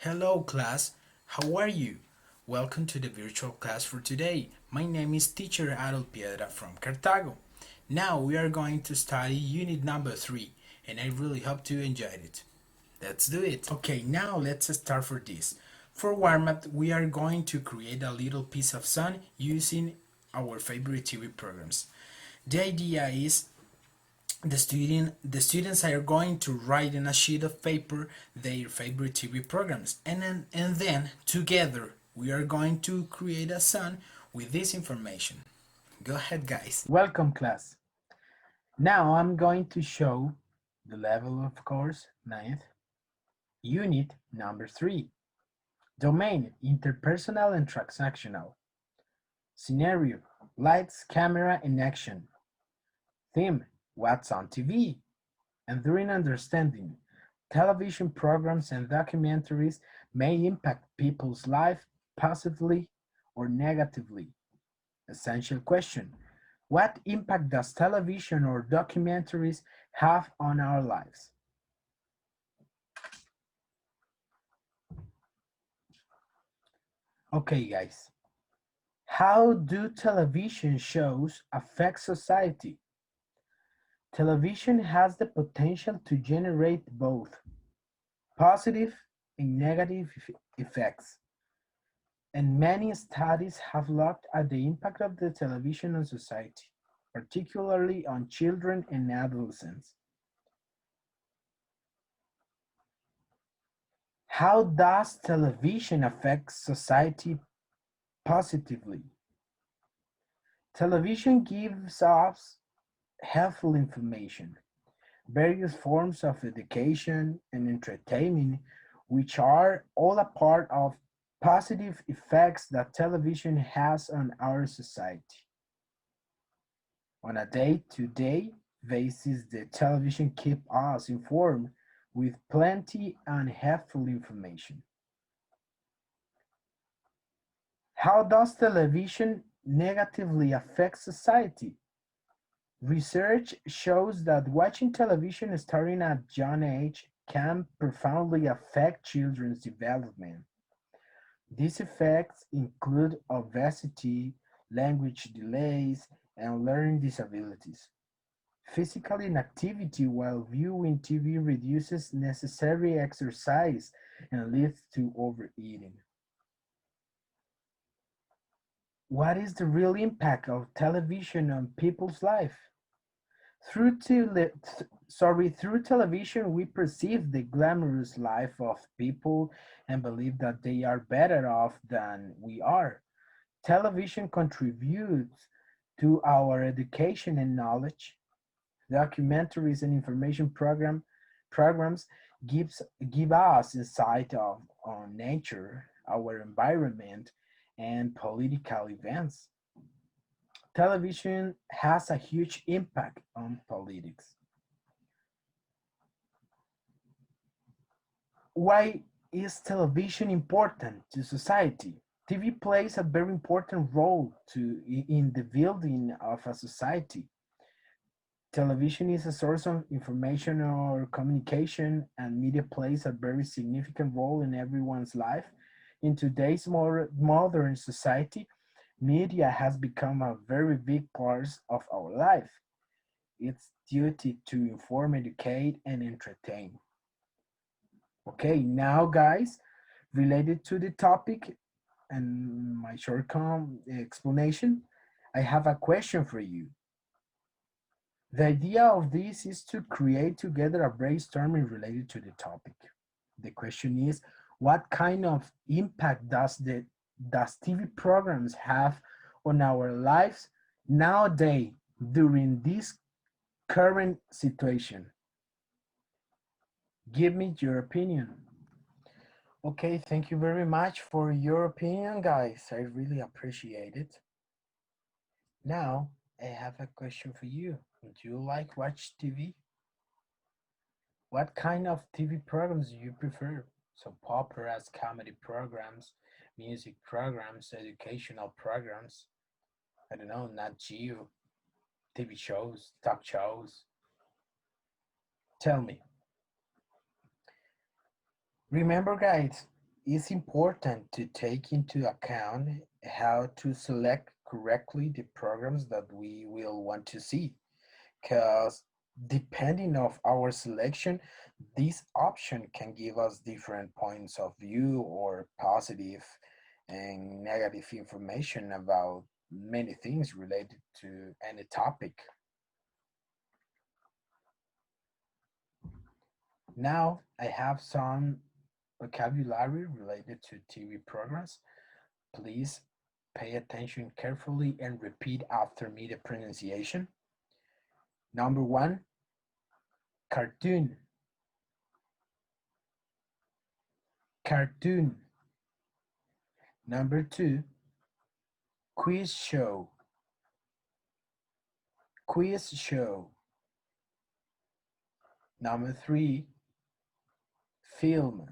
Hello, class. How are you? Welcome to the virtual class for today. My name is Teacher Piedra from Cartago. Now we are going to study unit number 3, and I really hope you enjoyed it. Let's do it. Okay, now let's start for this. For warm up, we are going to create a little piece of sun using our favorite TV programs. The idea is the students are going to write in a sheet of paper their favorite TV programs, and then together we are going to create a song with this information. Go ahead, guys. Welcome, class. Now I'm going to show the level of course ninth unit number 3. Domain: interpersonal and transactional. Scenario: lights, camera, and action. Theme: what's on TV? Enduring understanding: television programs and documentaries may impact people's life positively or negatively. Essential question: what impact does television or documentaries have on our lives? Okay, guys. How do television shows affect society? Television has the potential to generate both positive and negative effects, and many studies have looked at the impact of the television on society, particularly on children and adolescents. How does television affect society positively? Television gives us helpful information, various forms of education and entertainment, which are all a part of positive effects that television has on our society. On a day-to-day basis, the television keeps us informed with plenty and helpful information. How does television negatively affect society? Research shows that watching television starting at a young age can profoundly affect children's development. These effects include obesity, language delays, and learning disabilities. Physical inactivity while viewing TV reduces necessary exercise and leads to overeating. What is the real impact of television on people's life? Through television, we perceive the glamorous life of people and believe that they are better off than we are. Television contributes to our education and knowledge. Documentaries and information programs gives give us insight on nature, our environment, and political events. Television has a huge impact on politics. Why is television important to society? TV plays a very important role in the building of a society. Television is a source of information or communication, and media plays a very significant role in everyone's life. In today's more modern society, media has become a very big part of our life. Its duty to inform, educate, and entertain. Okay, now, guys, related to the topic and my short explanation, I have a question for you. The idea of this is to create together a brainstorming related to the topic. The question is, what kind of impact does TV programs have on our lives nowadays during this current situation? Give me your opinion. Okay, thank you very much for your opinion, guys. I really appreciate it. Now, I have a question for you. Do you like watch TV? What kind of TV programs do you prefer? Soap operas, comedy programs, music programs, educational programs. I don't know, not Geo, TV shows, talk shows. Tell me. Remember, guys, It's important to take into account how to select correctly the programs that we will want to see, because depending of our selection, this option can give us different points of view or positive and negative information about many things related to any topic. Now I have some vocabulary related to TV programs. Please pay attention carefully and repeat after me the pronunciation. Number one, cartoon, cartoon. Number two, quiz show, quiz show. Number three, film,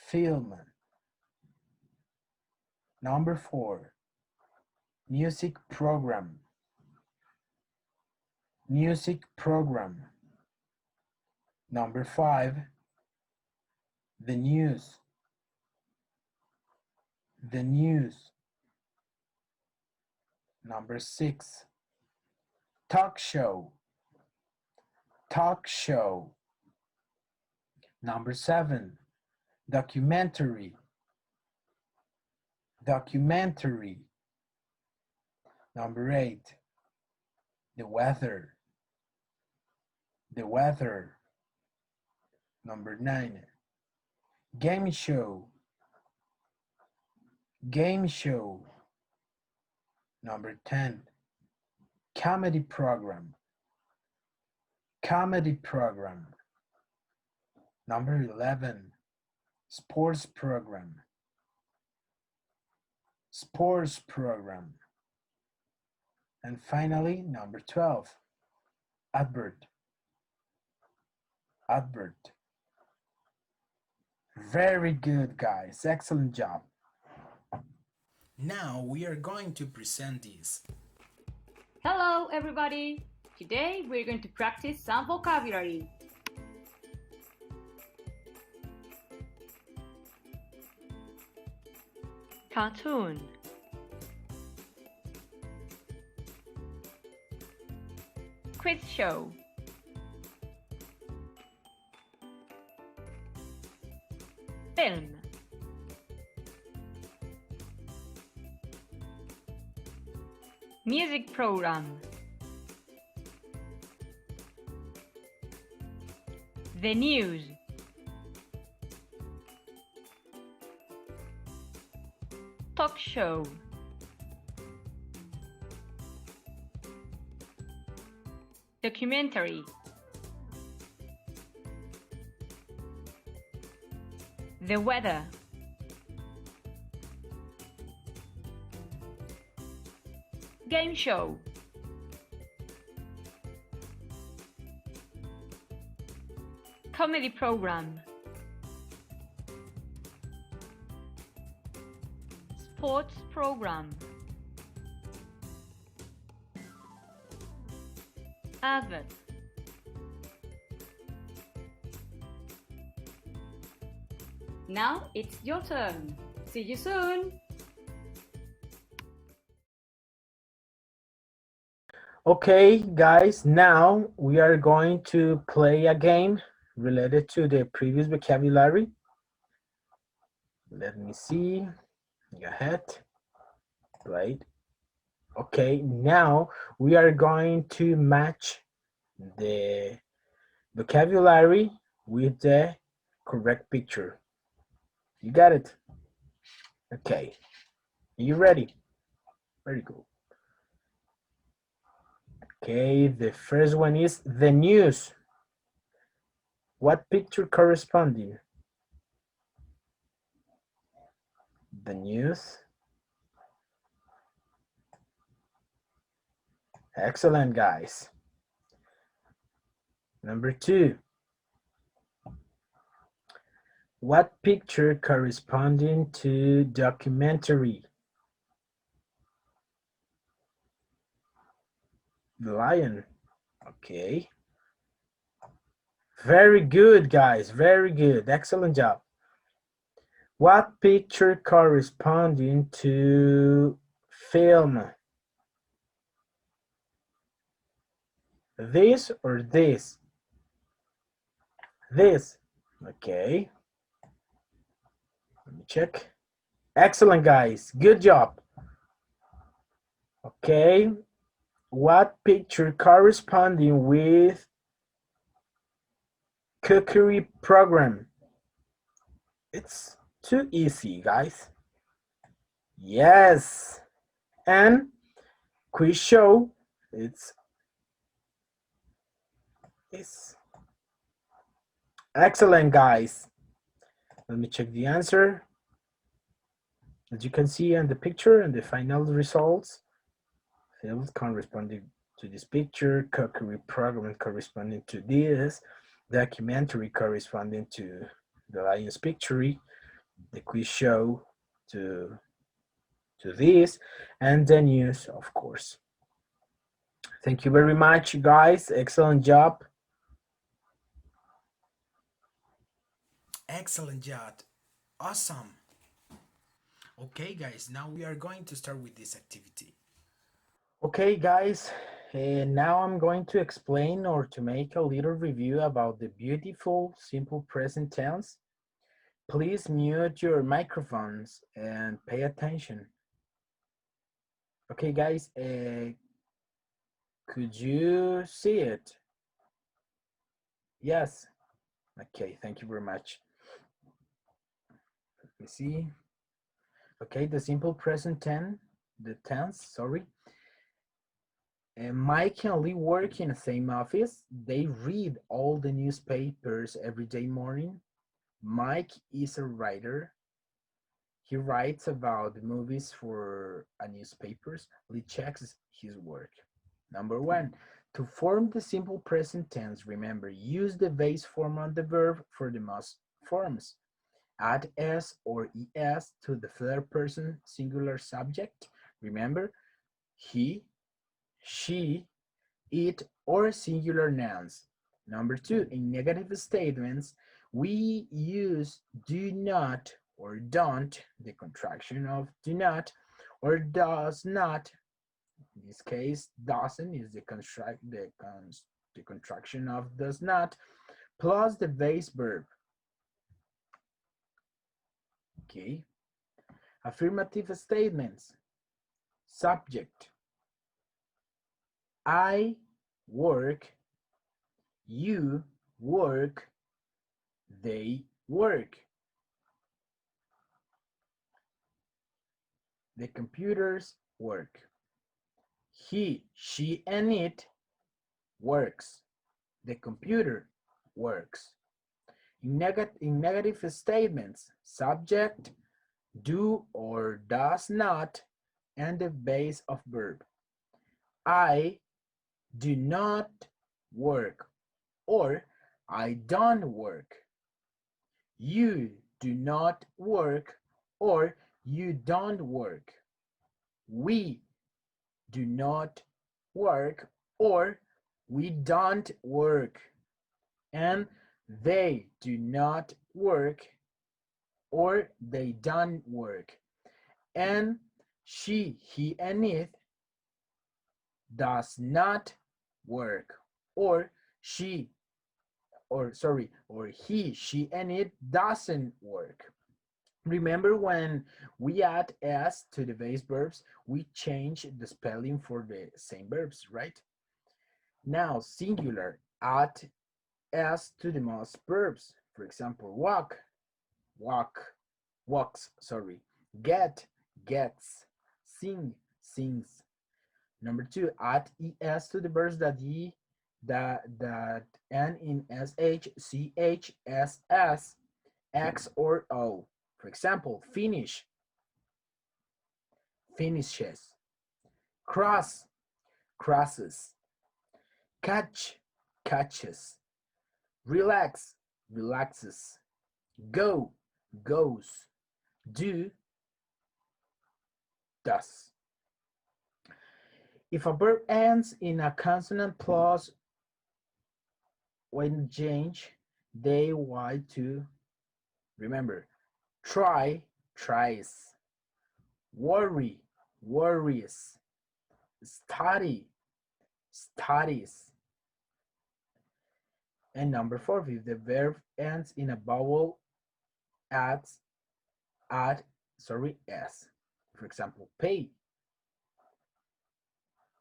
film. Number four, music program, music program. Number five, the news, the news. Number six, talk show, talk show. Number seven, documentary, documentary. Number eight, the weather, the weather. Number nine, game show, game show. Number 10, comedy program, comedy program. Number 11, sports program, sports program. And finally, number 12, advert, advert. Very good, guys. Excellent job. Now we are going to present this. Hello, everybody! Today we're going to practice some vocabulary. Cartoon, Quiz show, film, music program, the news, talk show, documentary, the weather, game show, comedy program, sports program, advert. Now it's your turn. See you soon! Okay, guys, now we are going to play a game related to the previous vocabulary. Let me see. Go ahead. Right. Okay, now we are going to match the vocabulary with the correct picture. You got it? Okay. Are you ready? Very cool. Okay, the first one is the news. What picture corresponding? The news. Excellent, guys. Number two. What picture corresponding to documentary? The lion. Okay. Very good, guys. Very good. Excellent job. What picture corresponding to film? This or this? This. Okay. Let me check. Excellent, guys. Good job. Okay. What picture corresponding with cookery program? It's too easy, guys. Yes. And quiz show. It's excellent, guys. Let me check the answer. As you can see in the picture and the final results, fields corresponding to this picture, cookery program corresponding to this, documentary corresponding to the lion's picture, the quiz show to this, and the news, of course. Thank you very much, guys. Excellent job. Excellent job. Awesome. Okay, guys, now we are going to start with this activity. Okay, guys, now I'm going to explain or to make a little review about the beautiful simple present tense. Please mute your microphones and pay attention. Okay, guys, could you see it? Yes. Okay, thank you very much. Let me see. Okay, the simple present tense, the tense, sorry. Mike and Lee work in the same office. They read all the newspapers every day morning. Mike is a writer. He writes about movies for a newspapers. Lee checks his work. Number one, to form the simple present tense, remember, use the base form of the verb for the most forms. Add s or es to the third person singular subject. Remember, he, she, it, or singular nouns. Number two, in negative statements, we use do not or don't, the contraction of do not, or does not. In this case, doesn't is the contraction of does not, plus the base verb. Okay. Affirmative statements. Subject. I work, you work, they work. The computers work. He, she, and it works. The computer works. In negative statements, subject, do or does not, and the base of verb. I do not work, or I don't work. You do not work, or you don't work. We do not work, or we don't work. And they do not work, or they don't work. And she, he, and it does not work, or she, or he, she, and it doesn't work. Remember when we add s to the base verbs, we change the spelling for the same verbs, right? Now, singular, add s to the most verbs. For example, walk, walks, sorry. Get, gets. Sing, sings. Number two, add es to the verbs that end in sh, ch, ss, x, or o. For example, finish, finishes. Cross, crosses. Catch, catches. Relax, relaxes. Go, goes. Do, does. If a verb ends in a consonant plus when change they y to, remember, try, tries, worry, worries, study, studies. And number four, if the verb ends in a vowel, adds, add, sorry, s. For example, pay,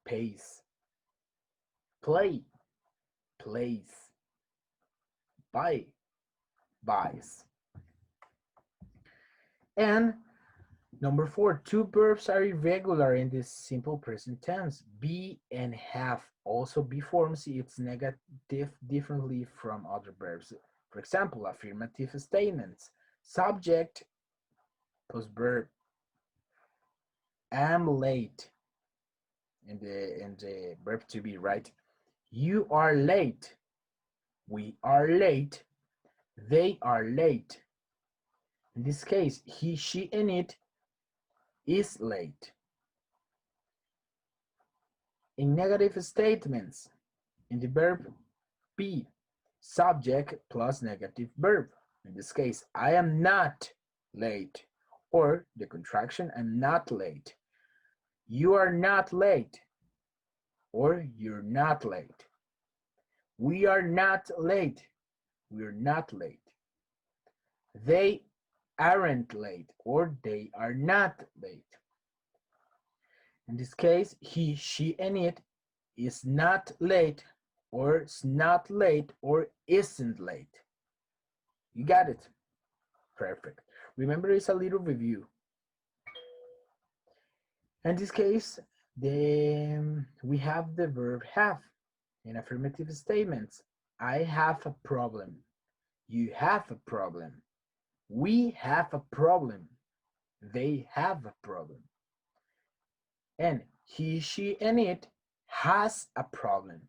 pays, play, plays, buy, buys. And number four, two verbs are irregular in this simple present tense. Be and have. Also, be forms its negative differently from other verbs. For example, affirmative statements. Subject plus verb. Am late. And the verb to be, right? You are late. We are late. They are late. In this case, he, she, and it is late. In negative statements, in the verb be, subject plus negative verb. In this case, I am not late, or the contraction I'm not late. You are not late, or you're not late. We are not late, we're not late. They aren't late, or they are not late. In this case, he, she, and it is not late, or is not late, or isn't late. You got it? Perfect. Remember, it's a little review. In this case, we have the verb have in affirmative statements. I have a problem. You have a problem. We have a problem. They have a problem. And he, she, and it has a problem.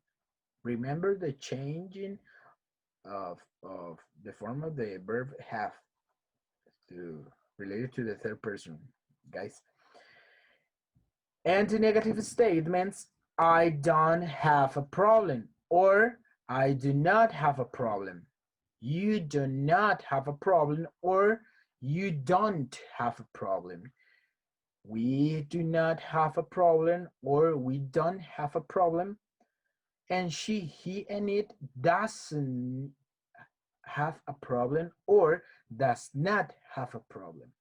Remember the changing of the form of the verb have to related to the third person, guys. And the negative statements, I don't have a problem, or I do not have a problem. You do not have a problem, or you don't have a problem. We do not have a problem, or we don't have a problem. And she, he, and it doesn't have a problem, or does not have a problem.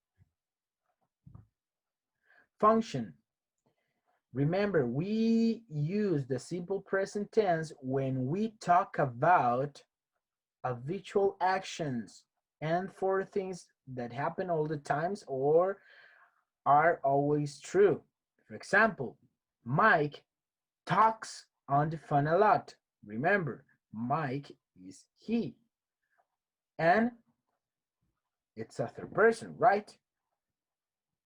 Function. Remember, we use the simple present tense when we talk about habitual actions and for things that happen all the times or are always true. For example, Mike talks on the phone a lot. Remember, Mike is he. And it's a third person, right?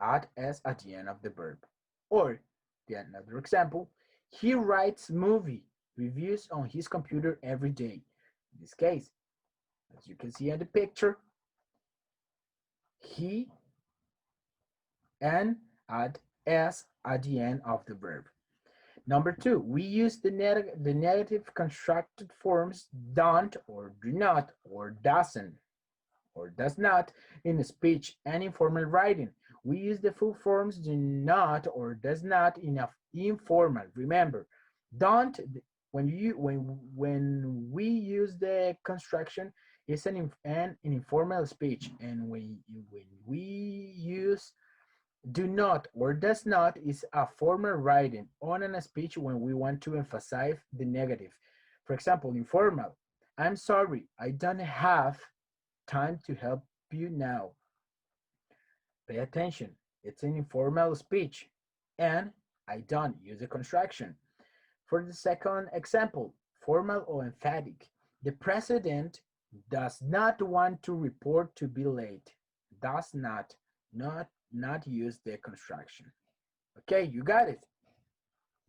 Add s at the end of the verb. Or another example, he writes movie reviews on his computer every day. In this case, as you can see in the picture, he and add s at the end of the verb. Number two, we use the negative constructed forms don't or do not or doesn't or does not in speech and informal writing. We use the full forms do not or does not in informal. Remember, don't when we use the construction, it's an informal speech, and when we use do not or does not is a formal writing on a speech when we want to emphasize the negative. For example, informal. I'm sorry, I don't have time to help you now. Pay attention. It's an informal speech. And I don't use a contraction. For the second example, formal or emphatic. The president does not want to report to be late. Does not use the construction. Okay, you got it.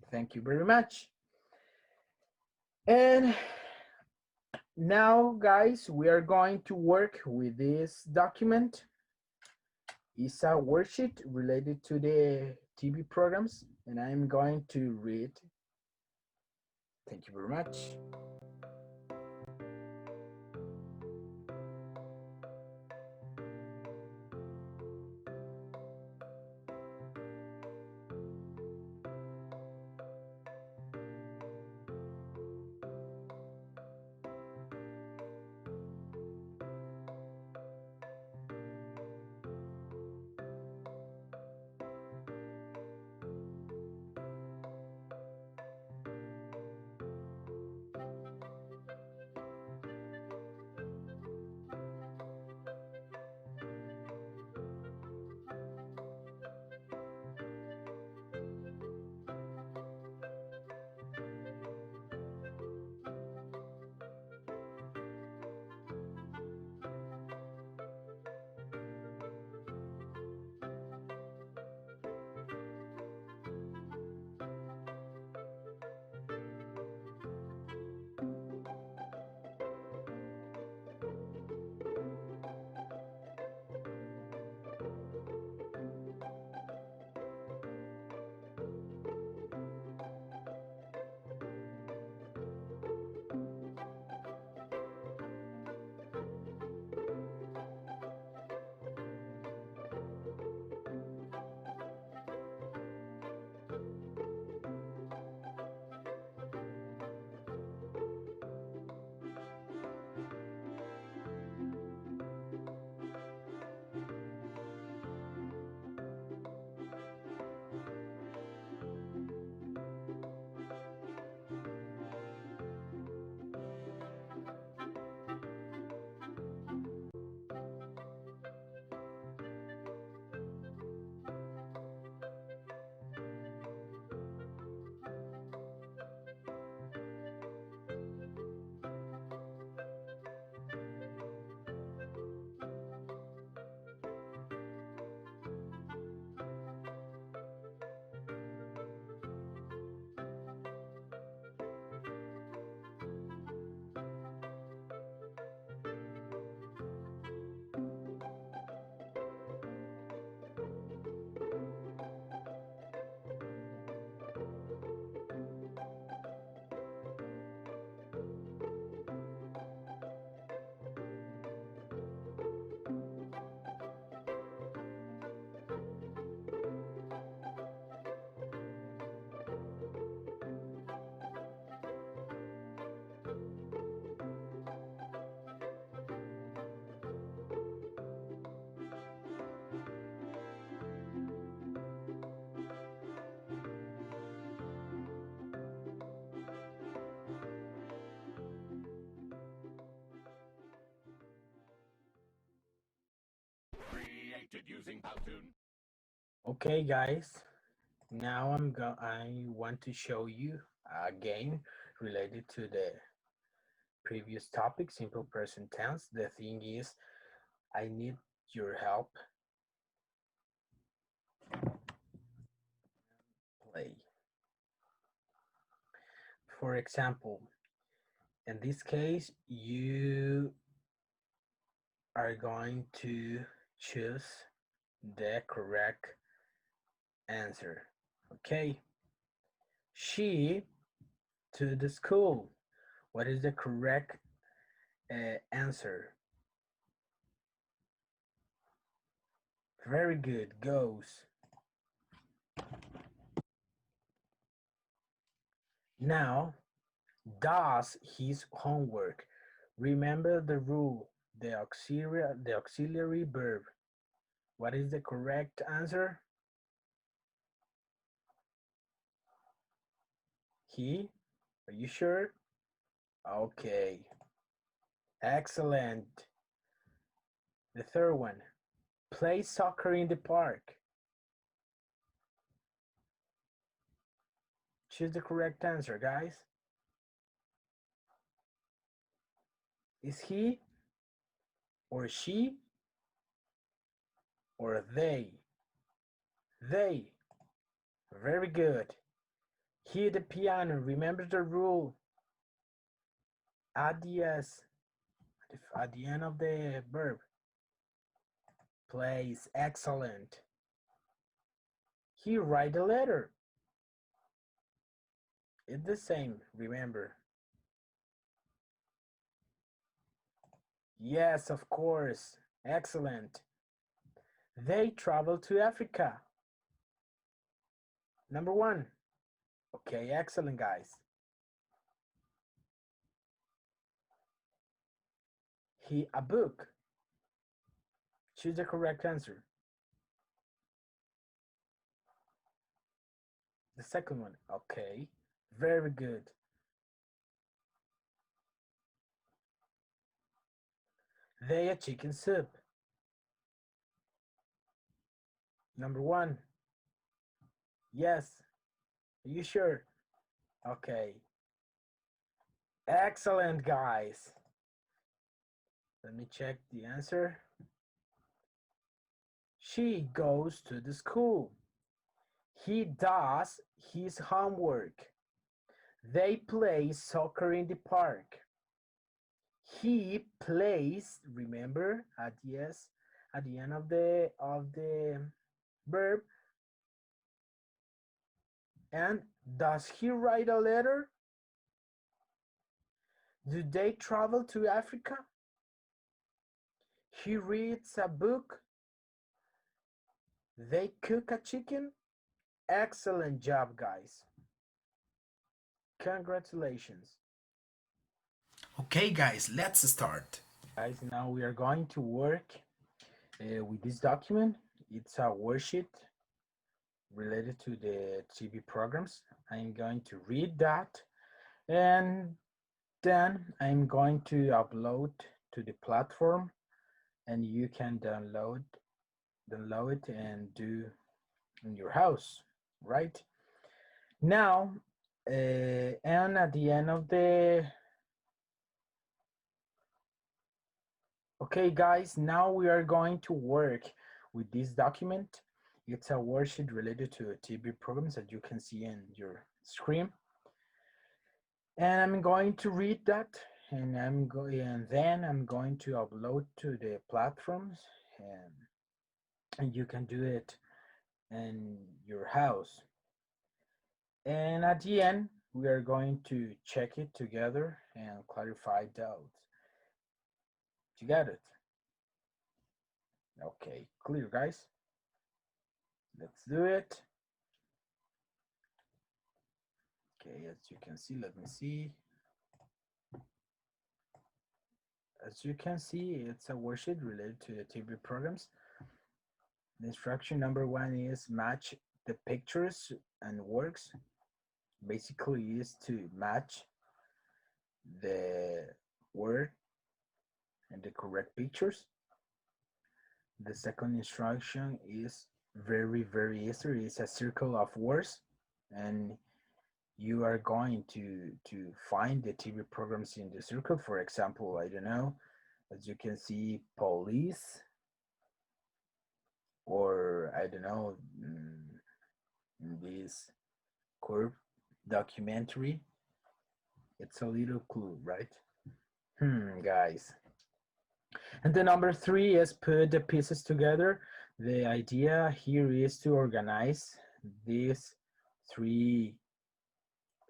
Thank you very much. And now, guys, we are going to work with this document. It's a worksheet related to the TV programs, and I'm going to read. Thank you very much. Okay, guys. Now I want to show you a game related to the previous topic, simple present tense. The thing is, I need your help. Play. For example, in this case, you are going to choose the correct answer. Okay. She to the school. What is the correct answer? Very good. Goes. Now does his homework. Remember the rule. The auxiliary verb. What is the correct answer? He? Are you sure? Okay. Excellent. The third one. Play soccer in the park. Choose the correct answer, guys. Is he or she or they? They. Very good. Hit the piano. Remember the rule. Add the s at the end of the verb. Plays. Excellent. He write a letter. It's the same. Remember. Yes, of course. Excellent. They travel to Africa. Number one. Okay, excellent, guys. He a book. Choose the correct answer. The second one. Okay. Very good. They a chicken soup. Number one. Yes. Are you sure? Okay. Excellent, guys. Let me check the answer. She goes to the school. He does his homework. They play soccer in the park. He plays, remember, at the end of the verb. And does he write a letter? Do they travel to Africa? He reads a book. They cook a chicken. Excellent job, guys. Congratulations. Okay, guys, let's start. Guys, now we are going to work with this document. It's a worksheet related to the TV programs. I'm going to read that, and then I'm going to upload to the platform, and you can download it and do in your house, right? Now, and at the end of the okay, guys, now we are going to work with this document. It's a worksheet related to TV programs that you can see in your screen. And I'm going to read that, and then I'm going to upload to the platforms, and you can do it in your house. And at the end, we are going to check it together and clarify doubts. You got it? Okay, clear, guys. Let's do it. Okay, as you can see, let me see. As you can see, it's a worksheet related to the TV programs. The instruction number one is match the pictures and works. Basically is to match the word and the correct pictures. The second instruction is very, very easy. It's a circle of words, and you are going to find the TV programs in the circle. For example, I don't know, as you can see, police, or I don't know, this curve documentary. It's a little clue, right? Guys. And the number three is put the pieces together. The idea here is to organize these three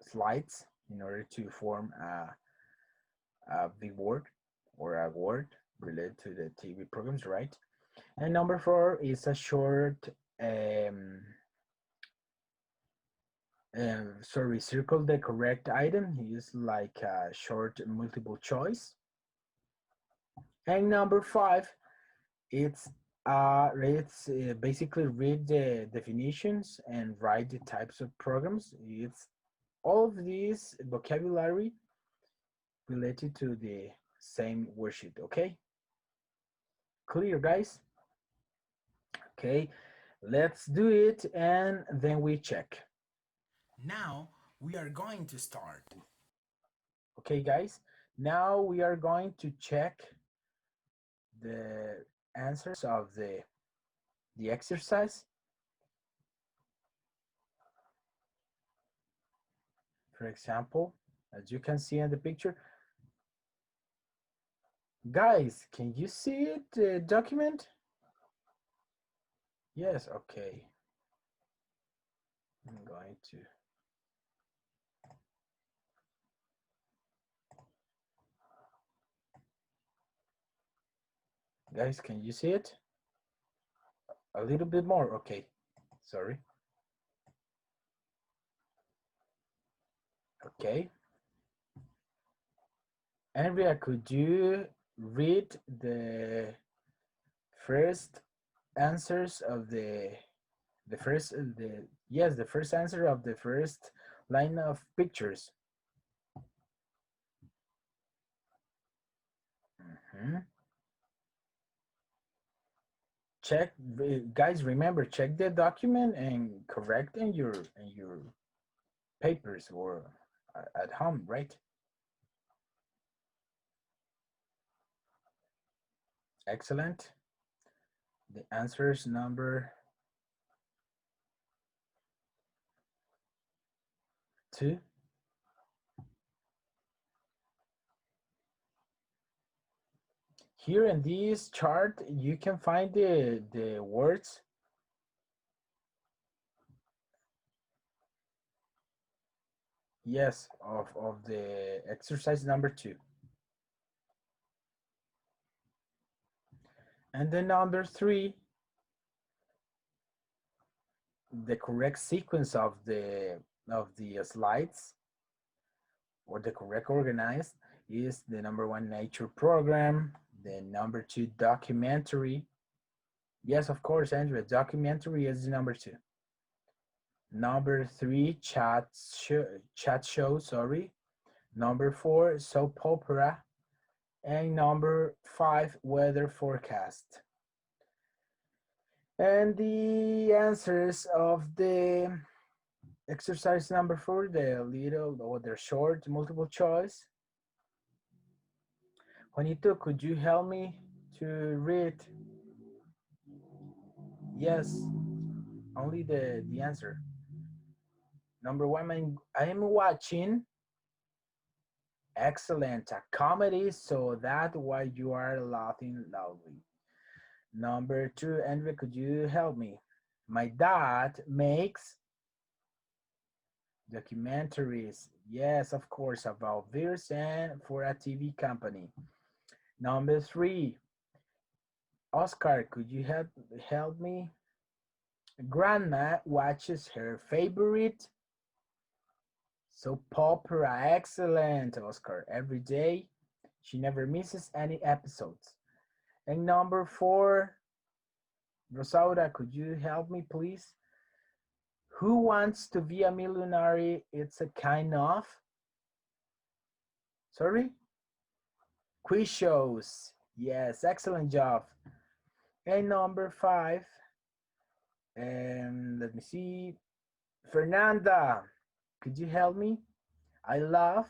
slides in order to form a big word or a word related to the TV programs, right? And number four is a short, um, sorry, circle the correct item. Is like a short multiple choice. And number five, it's basically read the definitions and write the types of programs. It's all of these vocabulary related to the same worksheet. Okay, clear, guys? Okay, let's do it and then we check. Now we are going to start. Okay, guys, now we are going to check the answers of the exercise. For example, as you can see in the picture, guys, can you see it, the document? Yes, okay. I'm going to. Guys, can you see it? A little bit more, okay. Sorry. Okay. Andrea, could you read the first answers of the first the yes the first answer of the first line of pictures? Mhm. Check, guys, remember, check the document and correct in your papers or at home, right? Excellent. The answer is number two. Here in this chart, you can find the words. Yes, of the exercise number two. And the number three, the correct sequence of the slides or the correct organized is the number one nature program, the number two documentary. Yes, of course, Andrea, documentary is the number two. Number three, chat show, sorry. Number four, soap opera. And number five, weather forecast. And the answers of the exercise number four, the little or the short multiple choice. Juanito, could you help me to read? Yes, only the answer. Number one, I'm watching. Excellent, a comedy, so that's why you are laughing loudly. Number two, Andrea, could you help me? My dad makes documentaries. Yes, of course, about beers and for a TV company. Number three, Oscar, could you help me? Grandma watches her favorite soap opera. Excellent, Oscar. Every day, she never misses any episodes. And number four, Rosaura, could you help me, please? Who wants to be a millionaire? It's a kind of, sorry? Quiz shows. Yes, excellent job. And number five, let me see. Fernanda, could you help me? I love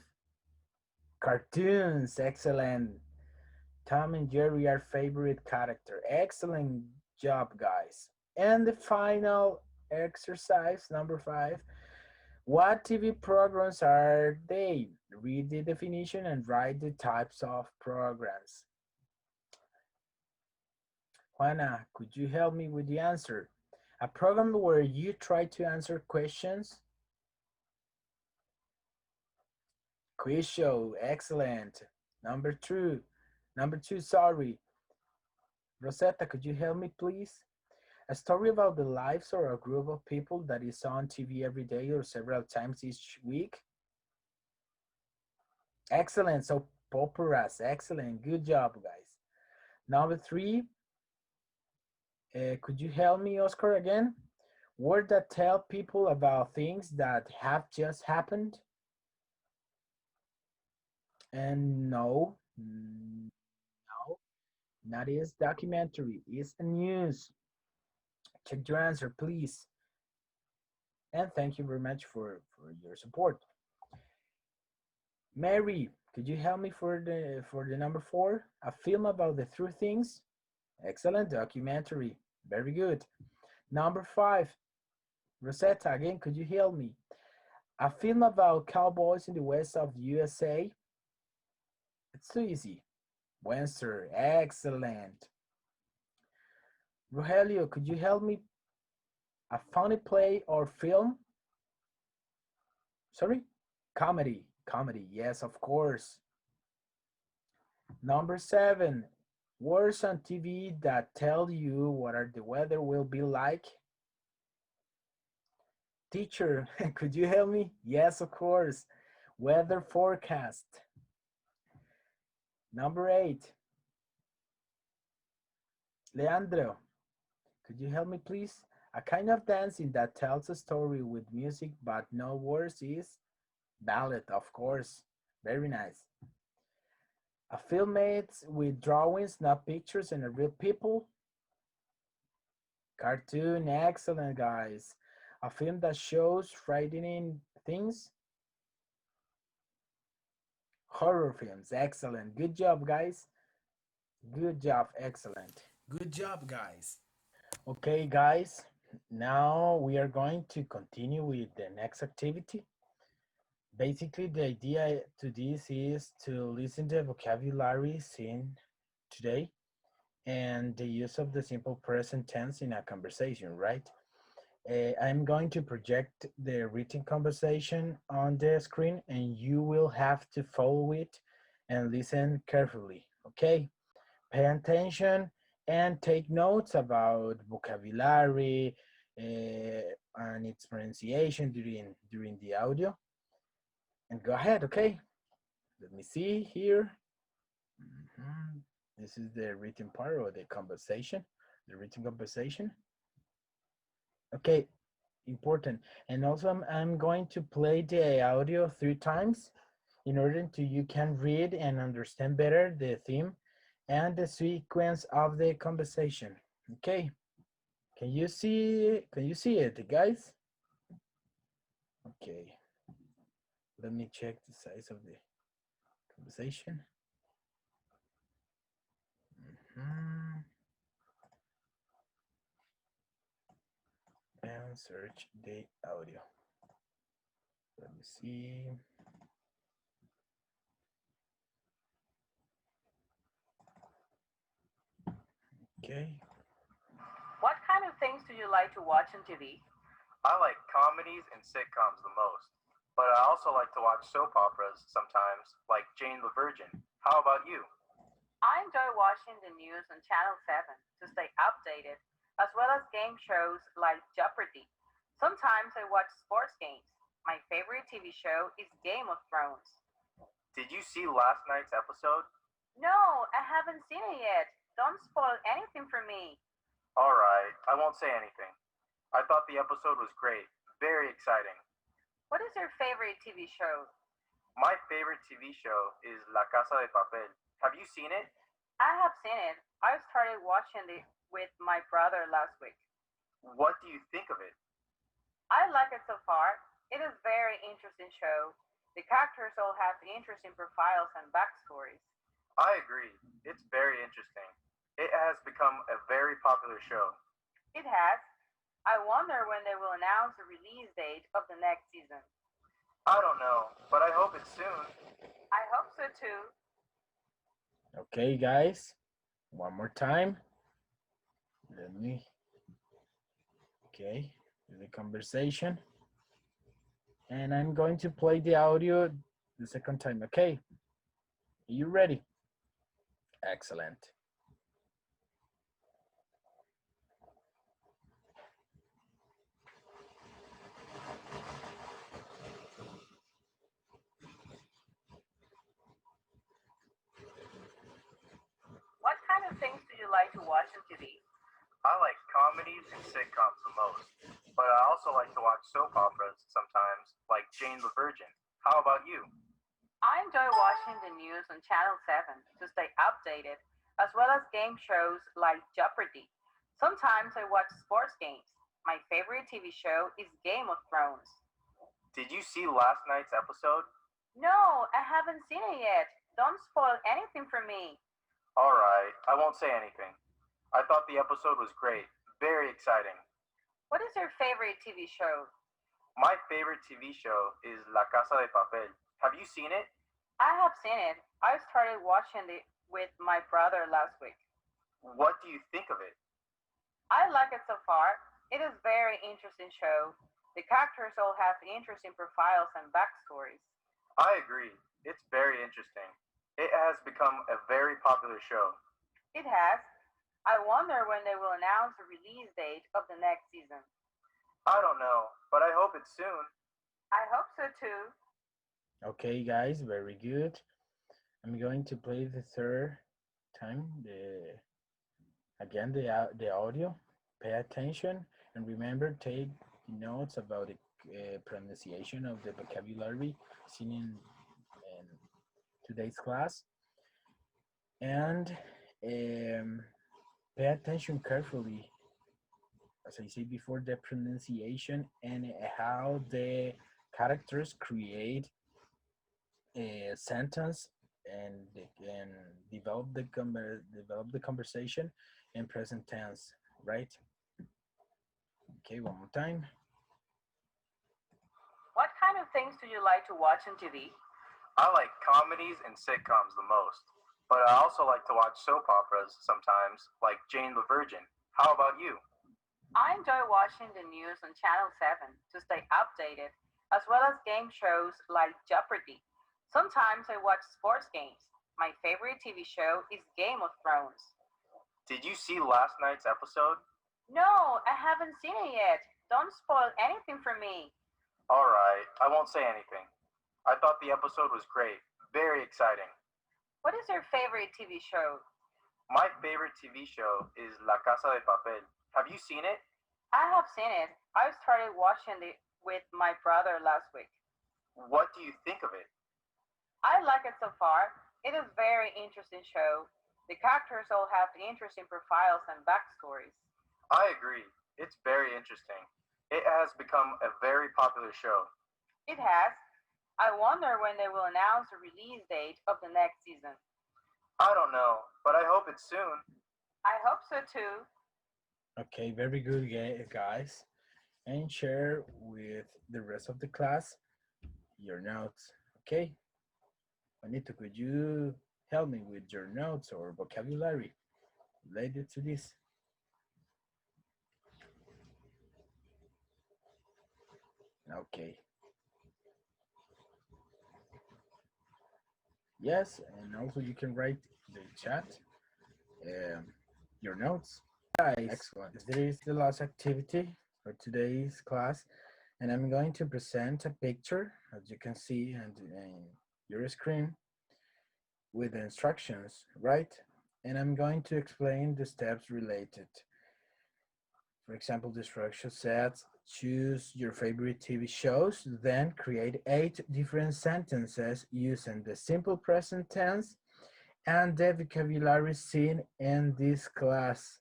cartoons. Excellent. Tom and Jerry are favorite character. Excellent job, guys. And the final exercise, number five. What TV programs are they? Read the definition and write the types of programs. Juana, could you help me with the answer? A program where you try to answer questions. Quiz show, excellent. Number two, sorry. Rosetta, could you help me please? A story about the lives or a group of people that is on TV every day or several times each week. Excellent, so operas, excellent, good job, guys. Number three, could you help me, Oscar, again? Words that tell people about things that have just happened. And no, no, not is documentary, it's a news. Check your answer, please. And thank you very much for your support. Mary, could you help me for the number four? A film about the true things? Excellent documentary. Very good. Number five, Rosetta, again, could you help me? A film about cowboys in the west of the USA? It's too easy. Western, excellent. Rogelio, could you help me? A funny play or film? Sorry? Comedy. Comedy, yes, of course. Number seven, words on TV that tell you what are the weather will be like. Teacher, could you help me? Yes, of course. Weather forecast. Number eight, Leandro, could you help me please? A kind of dancing that tells a story with music but no words is ballet, of course. Very nice. A film made with drawings, not pictures, and real people. Cartoon, excellent, guys. A film that shows frightening things. Horror films, excellent. Good job, guys. Good job, excellent. Good job, guys. Okay, guys. Now we are going to continue with the next activity. Basically, the idea to this is to listen to the vocabulary seen today and the use of the simple present tense in a conversation, right? I'm going to project the written conversation on the screen and you will have to follow it and listen carefully, okay? Pay attention and take notes about vocabulary and its pronunciation during the audio. And go ahead, okay? Let me see here. Mhm. This is the written part of the conversation, the written conversation. Okay, important. And also I'm going to play the audio 3 times in order to you can read and understand better the theme and the sequence of the conversation. Okay. Can you see it, guys? Okay. Let me check the size of the conversation. Mhm. And search the audio. Let me see. Okay. What kind of things do you like to watch on TV? I like comedies and sitcoms the most, but I also like to watch soap operas sometimes, like Jane the Virgin. How about you? I enjoy watching the news on Channel 7 to stay updated, as well as game shows like Jeopardy! Sometimes I watch sports games. My favorite TV show is Game of Thrones. Did you see last night's episode? No, I haven't seen it yet. Don't spoil anything for me. Alright, I won't say anything. I thought the episode was great, very exciting. What is your favorite TV show? My favorite TV show is La Casa de Papel. Have you seen it? I have seen it. I started watching it with my brother last week. What do you think of it? I like it so far. It is very interesting show. The characters all have interesting profiles and backstories. I agree. It's very interesting. It has become a very popular show. It has. I wonder when they will announce the release date of the next season. I don't know, but I hope it's soon. I hope so too. Okay, guys, one more time. Let me, okay, the conversation. And I'm going to play the audio the second time. Okay, are you ready? Excellent. What kind of things do you like to watch on TV? I like comedies and sitcoms the most, but I also like to watch soap operas sometimes, like Jane the Virgin. How about you? I enjoy watching the news on Channel 7 to stay updated, as well as game shows like Jeopardy! Sometimes I watch sports games. My favorite TV show is Game of Thrones. Did you see last night's episode? No, I haven't seen it yet. Don't spoil anything for me. Alright, I won't say anything. I thought the episode was great, very exciting. What is your favorite TV show? My favorite TV show is La Casa de Papel. Have you seen it? I have seen it. I started watching it with my brother last week. What do you think of it? I like it so far. It is very interesting show. The characters all have interesting profiles and backstories. I agree. It's very interesting. It has become a very popular show. It has. I wonder when they will announce the release date of the next season. I don't know, but I hope it's soon. I hope so too. Okay, guys, very good. I'm going to play the third time again the audio. Pay attention and remember take notes about the pronunciation of the vocabulary seen in today's class and pay attention carefully as I said before the pronunciation and how the characters create a sentence and develop the conversation in present tense, right? Okay, one more time. What kind of things do you like to watch on TV? I like comedies and sitcoms the most, but I also like to watch soap operas sometimes, like Jane the Virgin. How about you? I enjoy watching the news on Channel 7 to stay updated, as well as game shows like Jeopardy! Sometimes I watch sports games. My favorite TV show is Game of Thrones. Did you see last night's episode? No, I haven't seen it yet. Don't spoil anything for me. Alright, I won't say anything. I thought the episode was great, very exciting. What is your favorite TV show? My favorite TV show is La Casa de Papel. Have you seen it? I have seen it. I started watching it with my brother last week. What do you think of it? I like it so far. It is very interesting show. The characters all have interesting profiles and backstories. I agree. It's very interesting. It has become a very popular show. It has. I wonder when they will announce the release date of the next season. I don't know, but I hope it's soon. I hope so too. Okay, very good, guys. And share with the rest of the class your notes. Okay, Juanito, could you help me with your notes or vocabulary related to this? Okay. Yes, and also you can write the chat, um, your notes. Guys, excellent. This is the last activity for today's class, and I'm going to present a picture, as you can see in your screen, with the instructions, right? And I'm going to explain the steps related. For example, the instruction says, choose your favorite TV shows, then create 8 different sentences using the simple present tense and the vocabulary seen in this class.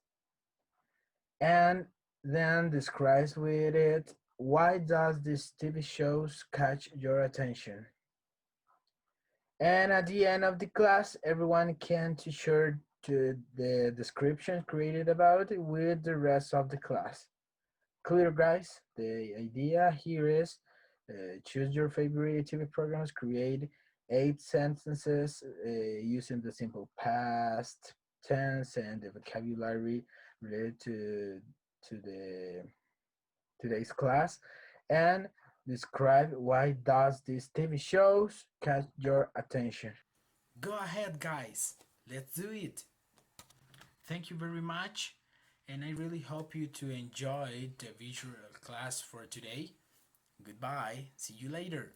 and then describes with it why does this TV shows catch your attention. And at the end of the class, everyone can to share the description created about it with the rest of the class. Clear, guys? The idea here is choose your favorite TV programs, create 8 sentences using the simple past tense and the vocabulary related to the today's class, and describe why does these TV shows catch your attention. Go ahead, guys. Let's do it. Thank you very much, and I really hope you to enjoy the visual class for today. Goodbye. See you later.